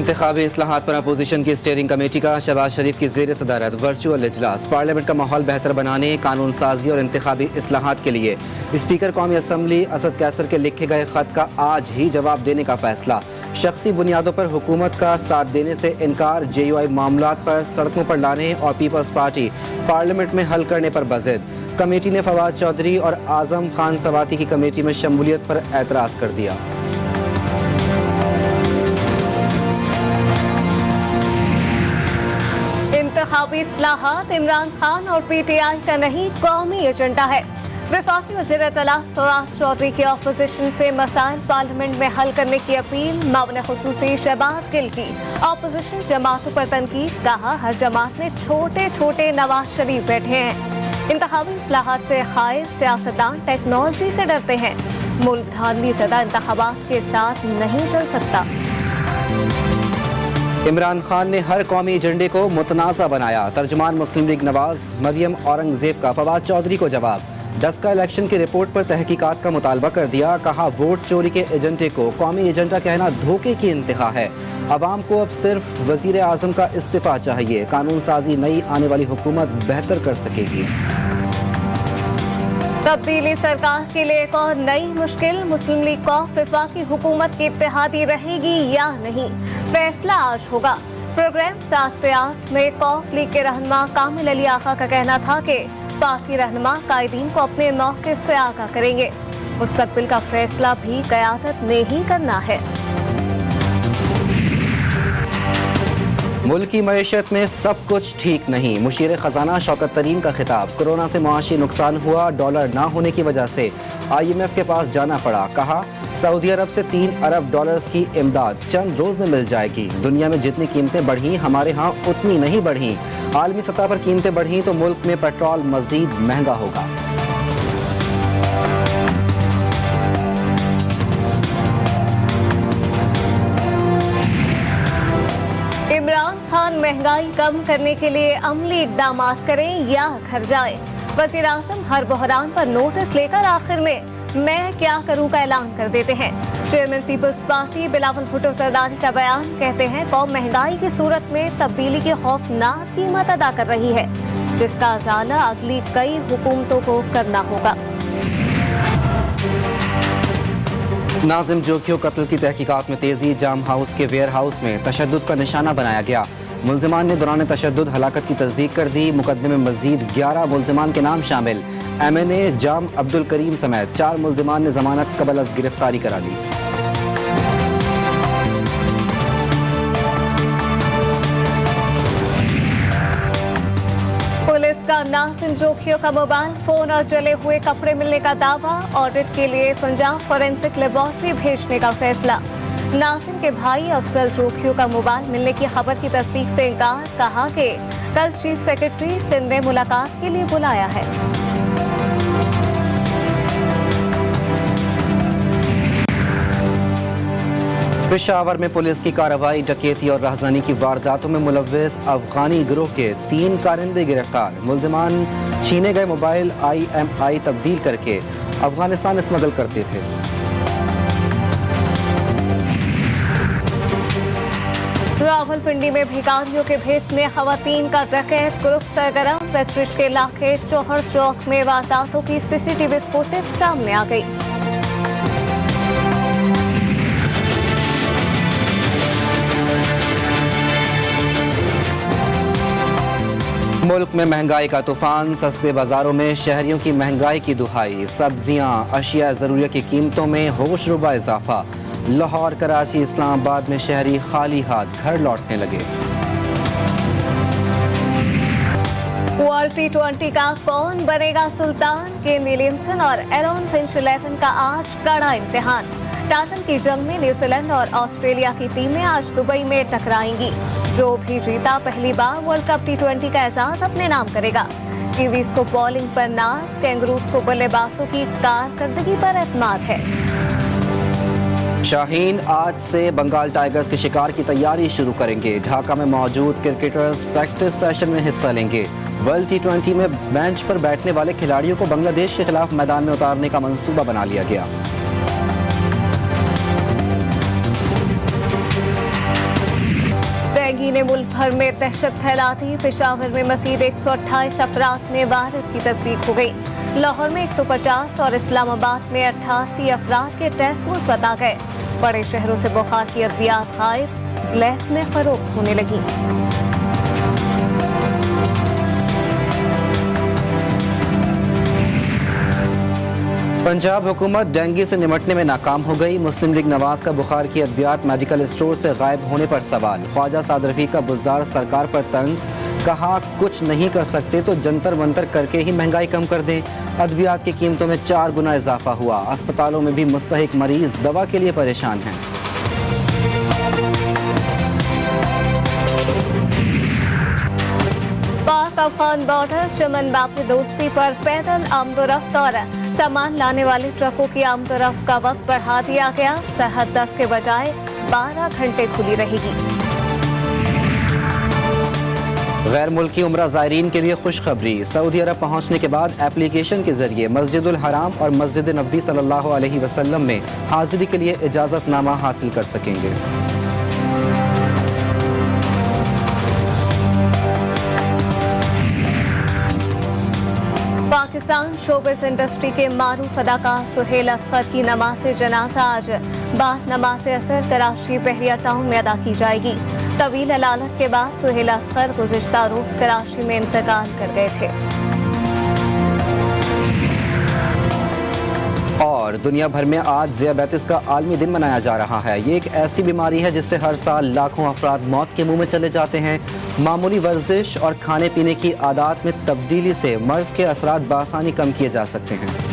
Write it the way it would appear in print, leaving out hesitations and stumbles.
इंतखाबी इस्लाहात पर अपोजिशन की steering committee का शहबाज शरीफ की ज़ेर सदारत वर्चुअल इजलास। पार्लियामेंट का माहौल बेहतर बनाने, कानून साजी और इंतखाबी इस्लाहात के लिए स्पीकर कौमी असम्बली असद कैसर के लिखे गए ख़त का आज ही जवाब देने का फैसला। शख्सी बुनियादों पर हुकूमत का साथ देने से इनकार, JUI मामलात पर सड़कों पर लाने और पीपल्स पार्टी पार्लियामेंट में हल करने पर बज़िद। कमेटी ने फवाद चौधरी और आज़म खान सवाती की कमेटी में शमूलियत पर एतराज़ कर दिया। इंतखाबी इस्लाहात इमरान खान और PTI का नहीं, कौमी एजेंडा है। वफाकी वज़ीर इत्तलाह फवाद चौधरी की अपोजिशन से मसाइल पार्लियामेंट में हल करने की अपील। मामले खुसूसी शहबाज गिल की अपोजिशन जमातों पर तनकीद, कहा हर जमात में छोटे छोटे नवाज शरीफ बैठे हैं। इंतखाबी इस्लाहात से खाइफ सियासतदान टेक्नोलॉजी से डरते हैं। मुल्क धांधली ज़दा इंतखाबात के साथ नहीं चल सकता। इमरान खान ने हर कौमी एजेंडे को मुतनाज़ा बनाया। तर्जुमान मुस्लिम लीग नवाज मरियम औरंगजेब का फवाद चौधरी को जवाब। डस्का इलेक्शन की रिपोर्ट पर तहकीकात का मुतालबा कर दिया। कहा वोट चोरी के एजेंडे को कौमी एजेंडा कहना धोखे की इंतहा है। अवाम को अब सिर्फ वज़ीर आज़म का इस्तीफ़ा चाहिए। कानून साजी नई आने वाली हुकूमत बेहतर कर सकेगी। तब्दीली सरकार के लिए एक और नई मुश्किल। मुस्लिम लीग कौफ वफाकी हुकूमत की इत्तेहादी रहेगी या नहीं, फैसला आज होगा। प्रोग्राम 7 से 8 में कौफ लीग के रहनुमा कामिल अली आका का कहना था कि पार्टी रहनुमा कायदीन को अपने मौके से आगाह करेंगे। मुस्तकबिल का फैसला भी क़यादत ने ही करना है। मुल्क की मईशत में सब कुछ ठीक नहीं। मुशीर ख़जाना शौकत तरीन का खिताब। कोरोना से मुआशी नुकसान हुआ, डॉलर ना होने की वजह से IMF के पास जाना पड़ा। कहा सऊदी अरब से 3 अरब डॉलर्स की इमदाद चंद रोज़ में मिल जाएगी। दुनिया में जितनी कीमतें बढ़ी, हमारे यहाँ उतनी नहीं बढ़ी। आलमी सतह पर कीमतें बढ़ी तो मुल्क में पेट्रोल मज़ीद महंगा होगा। इमरान खान महंगाई कम करने के लिए अमली इक़दाम करें या घर जाएं। वज़ीर आज़म हर बहरान पर नोटिस लेकर आखिर में मैं क्या करूं का ऐलान कर देते हैं। चेयरमैन पीपल्स पार्टी बिलावल भुट्टो ज़रदारी का बयान, कहते हैं कौम महंगाई की सूरत में तब्दीली की खौफनाक कीमत अदा कर रही है, जिसका अज़ाला अगली कई हुकूमतों को करना होगा। नाज़िम जोखियों कत्ल की तहकीकात में तेज़ी। जाम हाउस के वेयर हाउस में तशद्दुद का निशाना बनाया गया। मुल्ज़िमान ने दौरान तशद्दुद हलाकत की तस्दीक कर दी। मुकदमे में मज़ीद 11 मुल्ज़िमान के नाम शामिल। MNA जाम अब्दुल करीम समेत 4 मुल्ज़िमान ने ज़मानत कबल अज़ गिरफ्तारी करा ली। पुलिस का नाज़िम जोखियों का मोबाइल फोन और जले हुए कपड़े मिलने का दावा। ऑडिट के लिए पंजाब फॉरेंसिक लेबॉर्ट्री भेजने का फैसला। नाज़िम के भाई अफजल जोखियों का मोबाइल मिलने की खबर की तस्दीक से इनकार। कहा कि कल चीफ सेक्रेटरी सिंध ने मुलाकात के लिए बुलाया है। पेशावर में पुलिस की कार्रवाई। डकैती और राहज़ानी की वारदातों में मुलव्वस अफगानी गिरोह के 3 कारिंदे गिरफ्तार। मुल्ज़िमान छीने गए मोबाइल IMI तब्दील करके अफगानिस्तान स्मगल करते थे। रावलपिंडी में भिखारियों के भेस में खवातीन का डकैत ग्रुप सरगर्म। वेस्टरिज के इलाके चौहर चौक में वारदातों की CCTV फुटेज सामने आ गई। मुल्क में महंगाई का तूफान। सस्ते बाजारों में शहरियों की महंगाई की दुहाई। सब्जियां, अशिया ज़रूरिया की कीमतों में होशरुबा इजाफा। लाहौर, कराची, इस्लामाबाद में शहरी खाली हाथ घर लौटने लगे। वर्ल्ड T20 का कौन बनेगा सुल्तान? केन विलियमसन और एरन फिंच 11 का आज कड़ा इम्तिहान। टाइटल की जंग में न्यूजीलैंड और ऑस्ट्रेलिया की टीमें आज दुबई में टकराएंगी। जो भी जीता पहली बार वर्ल्ड कप T20 का एहसास अपने नाम करेगा। कीवीज को बॉलिंग पर नाज, कैंगरूज को बल्लेबाजों की कारकर्दगी पर एतमाद है। शाहीन आज से बंगाल टाइगर्स के शिकार की तैयारी शुरू करेंगे। ढाका में मौजूद क्रिकेटर्स प्रैक्टिस सेशन में हिस्सा लेंगे। वर्ल्ड T20 में बेंच पर बैठने वाले खिलाड़ियों को बांग्लादेश के खिलाफ मैदान में उतारने का मंसूबा बना लिया गया। ने मुल्क भर में दहशत फैला दी। पेशावर में मजीद 128 अफराद में वायरस की तस्दीक हो गई। लाहौर में 150 और इस्लामाबाद में 88 अफराद के टेस्ट मुस्बत आ गए। बड़े शहरों से बुखार की अद्वियात गायब, ब्लैक में फरोख्त होने लगी। पंजाब हुकूमत डेंगू से निपटने में नाकाम हो गई। मुस्लिम लीग नवाज का बुखार की अद्वियात मेडिकल स्टोर से गायब होने पर सवाल। ख्वाजा साद रफीक का बुजदार सरकार पर तंज, कहा कुछ नहीं कर सकते तो जंतर मंतर करके ही महंगाई कम कर दें। अद्वियात की कीमतों में 4 गुना इजाफा हुआ। अस्पतालों में भी मुस्तहिक मरीज दवा के लिए परेशान हैं। पाक अफगान बॉर्डर चमन बाग दोस्ती पर पैदल आमदोरफ्त और सामान लाने वाले ट्रकों की आमदोरफ्त का वक्त बढ़ा दिया गया। सरहद 10 के बजाय 12 घंटे खुली रहेगी। गैर मुल्की उम्रा ज़ायरीन के लिए खुशखबरी। सऊदी अरब पहुंचने के बाद एप्लीकेशन के जरिए मस्जिदुल हराम और मस्जिद नबी सल्लल्लाहु अलैहि वसल्लम में हाजिरी के लिए इजाज़तनामा हासिल कर सकेंगे। पाकिस्तान शोबिस इंडस्ट्री के मारूफ अदाकार सुहेल असगर की नमाज जनाजा आज बाद नमाज असर कराची बहरिया टाउन में अदा की जाएगी। तवील अलालत के बाद सुहेल असगर गुज़िश्ता रोज कराची में इंतकाल कर गए थे। और दुनिया भर में आज ज़ियाबेतिस का आलमी दिन मनाया जा रहा है। ये एक ऐसी बीमारी है जिससे हर साल लाखों अफराद मौत के मुंह में चले जाते हैं। मामूली वर्जिश और खाने पीने की आदत में तब्दीली से मर्ज के असरात बआसानी कम किए जा सकते हैं।